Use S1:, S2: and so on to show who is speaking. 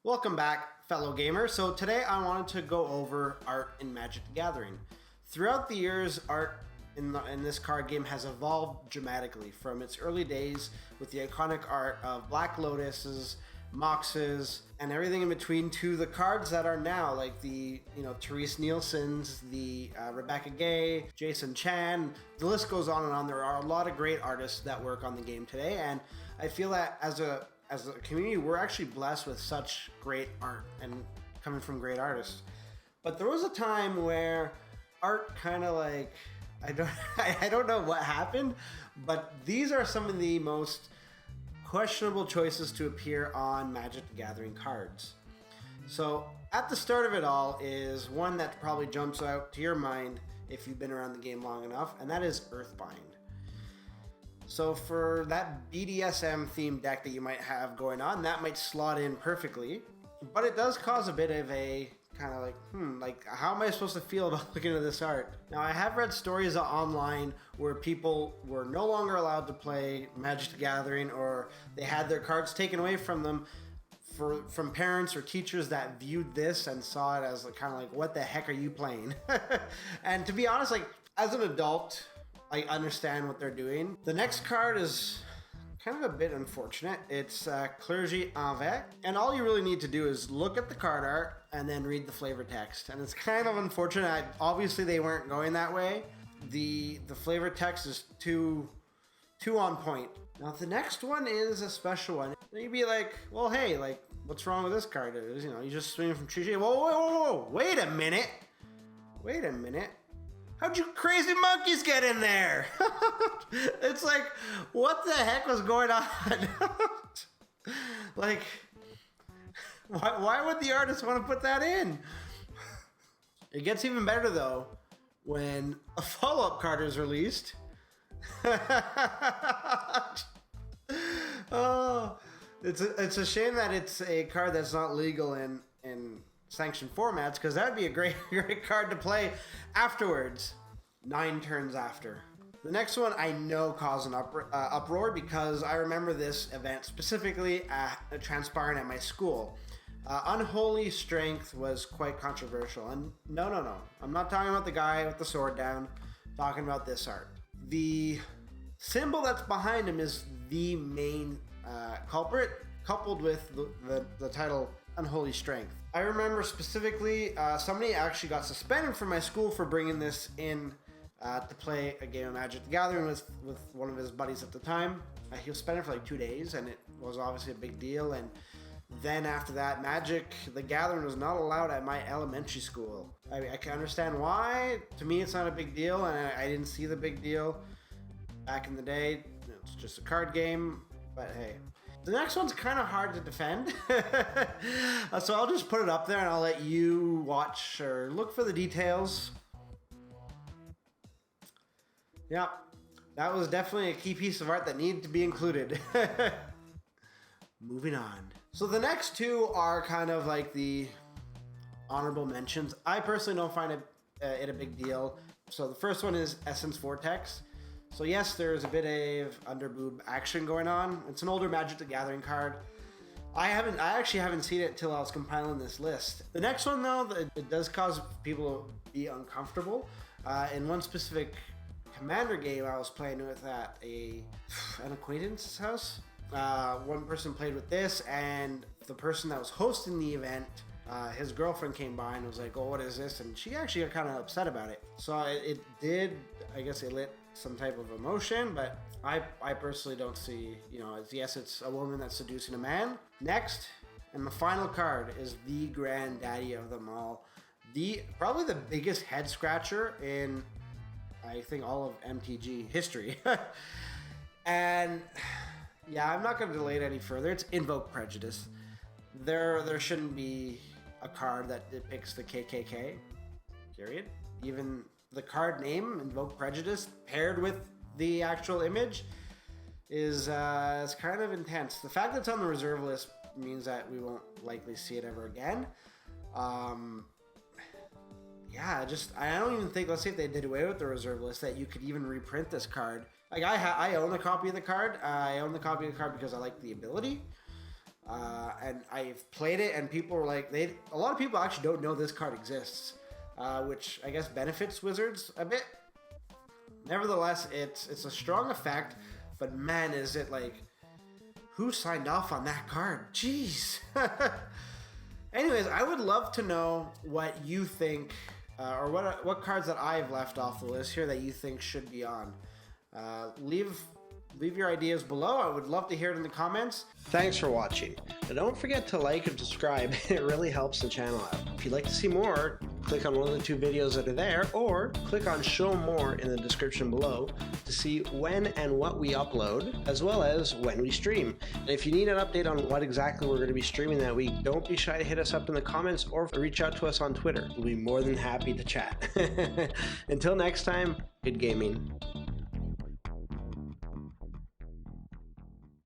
S1: Welcome back, fellow gamers. So today I wanted to go over art in Magic the Gathering. Throughout the years, art in this card game has evolved dramatically from its early days with the iconic art of Black Lotuses, Moxes, and everything in between to the cards that are now like the Therese Nielsen's, the Rebecca Gay, Jason Chan. The list goes on and on. There are a lot of great artists that work on the game today, and I feel that as a community, we're actually blessed with such great art and coming from great artists. But there was a time where art kind of like, I don't know what happened, but these are some of the most questionable choices to appear on Magic the Gathering cards. So at the start of it all is one that probably jumps out to your mind if you've been around the game long enough, and that is Earthbind. So for that BDSM themed deck that you might have going on, that might slot in perfectly, but it does cause a bit of a kind of like, how am I supposed to feel about looking at this art? Now, I have read stories online where people were no longer allowed to play Magic the Gathering, or they had their cards taken away from them from parents or teachers that viewed this and saw it as kind of like, what the heck are you playing? And to be honest, like as an adult, I understand what they're doing. The next card is kind of a bit unfortunate. It's Clergy Envers, and all you really need to do is look at the card art and then read the flavor text. And it's kind of unfortunate. Obviously, they weren't going that way. The flavor text is too on point. Now, the next one is a special one. You'd be like, well, hey, like, what's wrong with this card? You just swinging from tree. Whoa, wait a minute. How'd you crazy monkeys get in there? It's like, what the heck was going on? Like, why would the artist want to put that in? It gets even better though when a follow-up card is released. Oh, it's a shame that it's a card that's not legal in sanctioned formats, because that'd be a great card to play afterwards, 9 turns after. The next one I know caused an uproar because I remember this event specifically transpiring at my school. Unholy Strength was quite controversial, and no, I'm not talking about the guy with the sword down, I'm talking about this art. The symbol that's behind him is the main culprit, coupled with the title Unholy Strength. I remember specifically somebody actually got suspended from my school for bringing this in to play a game of Magic the Gathering with one of his buddies at the time. He was suspended for like 2 days, and it was obviously a big deal. And then after that, Magic the Gathering was not allowed at my elementary school. I can understand why. To me, it's not a big deal, and I didn't see the big deal back in the day. It's just a card game, but hey. The next one's kind of hard to defend, so I'll just put it up there and I'll let you watch or look for the details. Yeah, that was definitely a key piece of art that needed to be included. Moving on. So the next two are kind of like the honorable mentions. I personally don't find it a big deal. So the first one is Essence Vortex. So yes, there's a bit of underboob action going on. It's an older Magic the Gathering card. I actually haven't seen it till I was compiling this list. The next one though, it does cause people to be uncomfortable. In one specific Commander game I was playing with at an acquaintance's house, one person played with this, and the person that was hosting the event, his girlfriend came by and was like, oh, what is this? And she actually got kind of upset about it. So it did, I guess it lit some type of emotion, but I personally don't see, yes, it's a woman that's seducing a man. Next, and the final card is the granddaddy of them all. Probably the biggest head scratcher in, I think, all of MTG history. And yeah, I'm not going to delay it any further. It's Invoke Prejudice. There shouldn't be a card that depicts the KKK, period. Even the card name, Invoke Prejudice, paired with the actual image is kind of intense. The fact that it's on the reserve list means that we won't likely see it ever again. Yeah, I don't even think, let's say if they did away with the reserve list, that you could even reprint this card. Like I own a copy of the card. I own the copy of the card because I like the ability. and I've played it, and people were like, a lot of people actually don't know this card exists, which I guess benefits Wizards a bit. Nevertheless, it's a strong effect, but man, is it like, who signed off on that card? Jeez. Anyways, I would love to know what you think, or what cards that I've left off the list here that you think should be on. Leave your ideas below. I would love to hear it in the comments. Thanks for watching. And don't forget to like and subscribe. It really helps the channel out. If you'd like to see more, click on one of the 2 videos that are there, or click on show more in the description below to see when and what we upload, as well as when we stream. And if you need an update on what exactly we're going to be streaming that week, don't be shy to hit us up in the comments or reach out to us on Twitter. We'll be more than happy to chat. Until next time, good gaming.